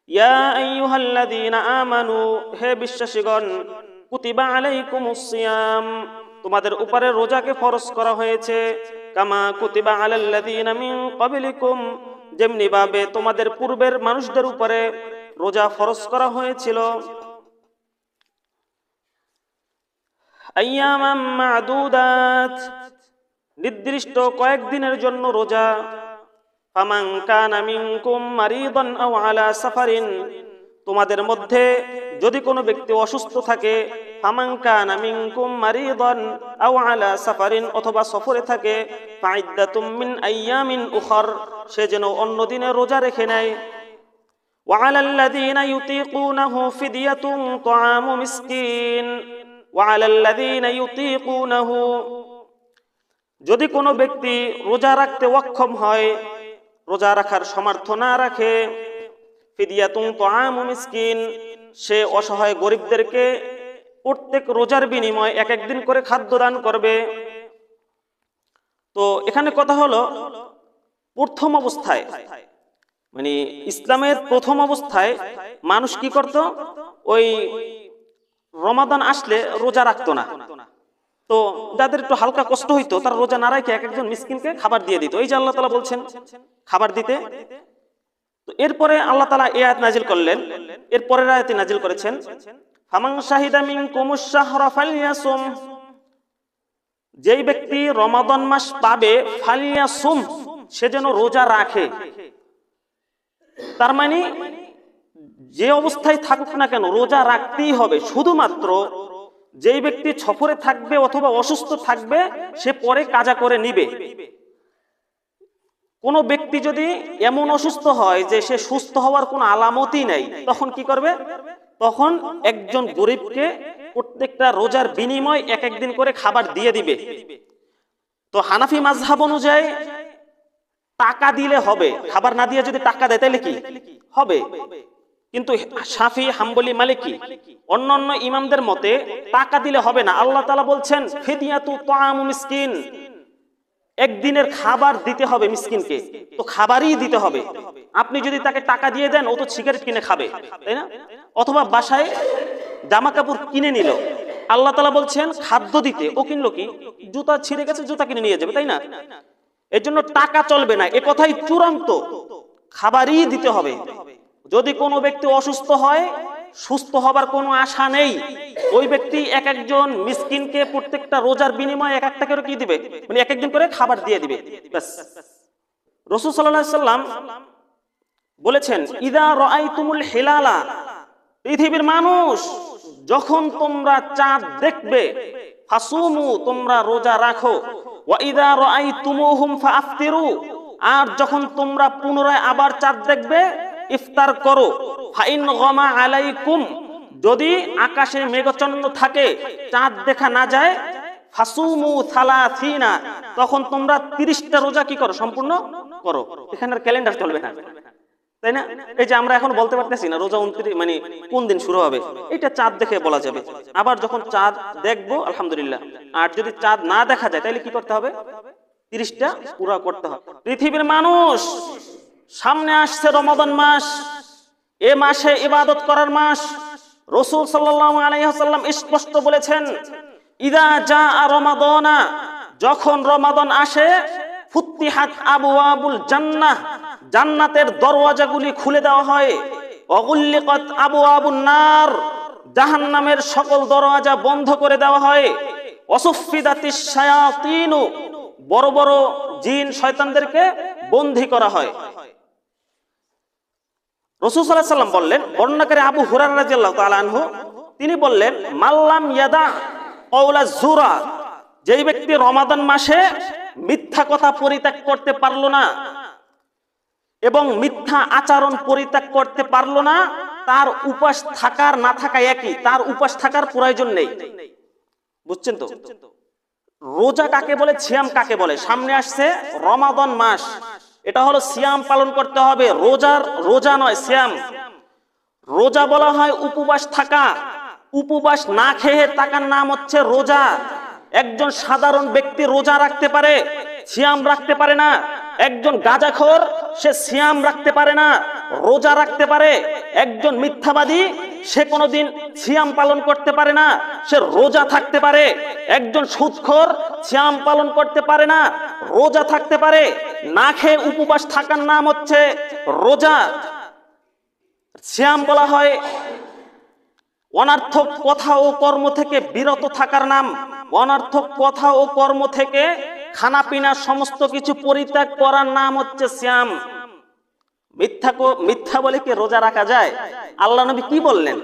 ইয়া আইয়ুহাল্লাযীনা আমানু, হে বিশ্বাসীগণ, কুতিবা আলাইকুমুস সিয়াম, তোমাদের উপরে রোজাকে ফরজ করা হয়েছে, কামা কুতিবা আলাল্লাযীনা মিন ক্বাবলিকুম, যেমনি ভাবে তোমাদের পূর্বের মানুষদের উপরে রোজা ফরজ করা হয়েছিল। আইয়ামাম মা'দুদাত, নির্দিষ্ট কয়েকদিনের জন্য রোজা। ফামান কানা মিনকুম মারিদান আও আলা সাফারিন, তোমাদের মধ্যে যদি কোনো ব্যক্তি অসুস্থ থাকে, ফামান কানা মিনকুম মারিদান আও আলা সাফারিন, অথবা সফরে থাকে, ফাইদ্দাতুম মিন আইয়ামিন উখর, সে যেন অন্য দিনে রোজা রেখে নেয়। ওয়া আলাল্লাযীনা ইউতীকুনাহু ফিদিয়াতুন তুআমু মিসকিন, ওয়া আলাল্লাযীনা ইউতীকুনাহু, যদি কোনো ব্যক্তি রোজা রাখতে অক্ষম হয়, রোজা রাখার সামর্থ্য না রাখে, ফিদিয়াতুন তুআমু মিসকিন, সে অসহায় গরিবদেরকে প্রত্যেক রোজার বিনিময়ে এক একদিন করে খাদ্য দান করবে। তো এখানে কথা হলো, প্রথম অবস্থায় মানে ইসলামের প্রথম অবস্থায় মানুষ কি করত, ওই রমাদান আসলে রোজা রাখতো না। তো যাদের একটু হালকা কষ্ট হইতো তারা রোজা না রেখে এক একজন মিসকিনকে খাবার দিয়ে দিত। এই যে আল্লাহ তাআলা বলছেন খাবার দিতে। তো এরপরে আল্লাহ তাআলা এই আয়াত নাজিল করলেন, এরপরের আয়াতে নাজিল করেছেন, ফামান শাহিদা মিনকুমুশ শাহরা ফালইয়াসুম, যেই ব্যক্তি রমাদান মাস পাবে, ফালইয়াসুম, সে যেন রোজা রাখে। তার মানে যে অবস্থায় থাকুক না কেন রোজা রাখতেই হবে। শুধুমাত্র যেই ব্যক্তি সফরে থাকবে অথবা অসুস্থ থাকবে সে পরে কাজা করে নিবে। কোন ব্যক্তি যদি এমন অসুস্থ হয় যে সে সুস্থ হওয়ার কোনো আলামতই নাই, তখন কি করবে? তখন একজন গরিবকে প্রত্যেকটা রোজার বিনিময় এক একদিন করে খাবার দিয়ে দিবে। তো হানাফি মাযহাব অনুযায়ী টাকা দিলে হবে, খাবার না দিয়ে যদি টাকা দেয় তাহলে কি হবে? কিন্তু শাফি, হাম্বলি, মালিকি অন্যান্য ইমামদের মতে টাকা দিলে হবে না। আল্লাহ তাআলা বলছেন ফিদিয়াতু তুআমু মিসকিন, একদিনের খাবার দিতে হবে মিসকিনকে। তো খাবারই দিতে হবে। আপনি যদি তাকে টাকা দিয়ে দেন ও তো সিগারেট কিনে খাবে, তাই না? অথবা বাসায় জামা কাপড় কিনে নিল, আল্লাহ তাআলা বলছেন খাদ্য দিতে। ও কিনলো কি? জুতা ছিঁড়ে গেছে, জুতা কিনে নিয়ে যাবে, তাই না? এর জন্য টাকা চলবে না, এ কথাই চূড়ান্ত। খাবারই দিতে হবে। যদি কোনো ব্যক্তি অসুস্থ হয়, সুস্থ হবার কোনো আশা নেই, ওই ব্যক্তি এক একজন মিসকিনকে প্রত্যেকটা রোজার বিনিময়ে এক একটা করে কি দিবে, মানে এক একদিন করে খাবার দিয়ে দিবে। ব্যাস। রাসূল সাল্লাল্লাহু আলাইহি সাল্লাম বলেছেন, ইদা রাআইতুমুল হিলালা, পৃথিবীর মানুষ যখন তোমরা চাঁদ দেখবে, ফাসুমু, তোমরা রোজা রাখো, ওয়া ইদা রাআইতুমুহুম ফাআফতিরু, আর যখন তোমরা পুনরায় আবার চাঁদ দেখবে ইফতার করো। ফাইন গামা আলাইকুম, যদি আকাশে মেঘাচ্ছন্ন থাকে, চাঁদ দেখা না যায়, ফাসুমু সালাসিনা, তখন তোমরা 30টা রোজা কি করো? সম্পূর্ণ করো। এখানে আর ক্যালেন্ডার চলবে না, তাই না? এই যে আমরা এখন বলতে পারতেছি না রোজা 29 মানে কোন দিন শুরু হবে, এটা চাঁদ দেখে বলা যাবে। আবার যখন চাঁদ দেখবো আলহামদুলিল্লাহ, আর যদি চাঁদ না দেখা যায় তাহলে কি করতে হবে? 30টা পুরো করতে হবে। পৃথিবীর মানুষ, সামনে আসছে রমাদান মাস, এ মাসে ইবাদত করার মাস। রাসূল সাল্লাল্লাহু আলাইহি ওয়াসাল্লাম স্পষ্ট বলেছেন, ইদা জাআ রমাদানা, যখন রমাদান আসে, ফুত্তিহাত আবওয়াবুল জান্নাহ, জান্নাতের দরওয়াজাগুলি খুলে দেওয়া হয়, ওয়াগুল্লিকাত আবওয়াবুন নার, জাহান্নামের সকল দরওয়াজা বন্ধ করে দেওয়া হয়, ওয়াসুফিদাতিশ শায়াতিন, বড় বড় জিন শয়তানদেরকে বন্দী করা হয়। রাসূল সাল্লাল্লাহু আলাইহি ওয়াসাল্লাম বললেন, বর্ণনাকারী আবু হুরায়রা রাদিয়াল্লাহু তাআলা আনহু, তিনি বললেন, মাল্লাম ইয়াদা কওলা জুরা, যেই ব্যক্তি রমাদান মাসে মিথ্যা কথা পরিত্যাগ করতে পারলো না এবং মিথ্যা আচরণ পরিত্যাগ করতে পারলো না, তার উপাস থাকার না থাকা একই, তার উপাস থাকার প্রয়োজন নেই। বুঝছেন তো? রোজা কাকে বলে, সিয়াম কাকে বলে? সামনে আসছে রমাদান মাস, এটা হলো সিয়াম পালন করতে হবে, রোজা নয়, সিয়াম। রোজা বলা হয় উপবাস থাকা, উপবাস না খেয়ে থাকার নাম হচ্ছে রোজা। একজন সাধারণ ব্যক্তি রোজা রাখতে পারে, সিয়াম রাখতে পারে না। একজন গাঁজাখোর সে সিয়াম রাখতে পারে না, রোজা রাখতে পারে। একজন মিথ্যাবাদী সে কোনোদিন সিয়াম পালন করতে পারে না, সে রোজা থাকতে পারে। একজন সুদখোর সিয়াম পালন করতে পারে না, রোজা থাকতে পারে। না খেয়ে উপবাস থাকার নাম হচ্ছে রোজা। সিয়াম বলা হয় অনর্থক কথা ও কর্ম থেকে বিরত থাকার নাম। অনর্থক কথা ও কর্ম থেকে, খানা পিনা সমস্ত কিছু পরিত্যাগ করার নাম হচ্ছে সিয়াম। মিথ্যা বলে কি রোজা রাখা যায়? আল্লাহ নবী কি বললেন?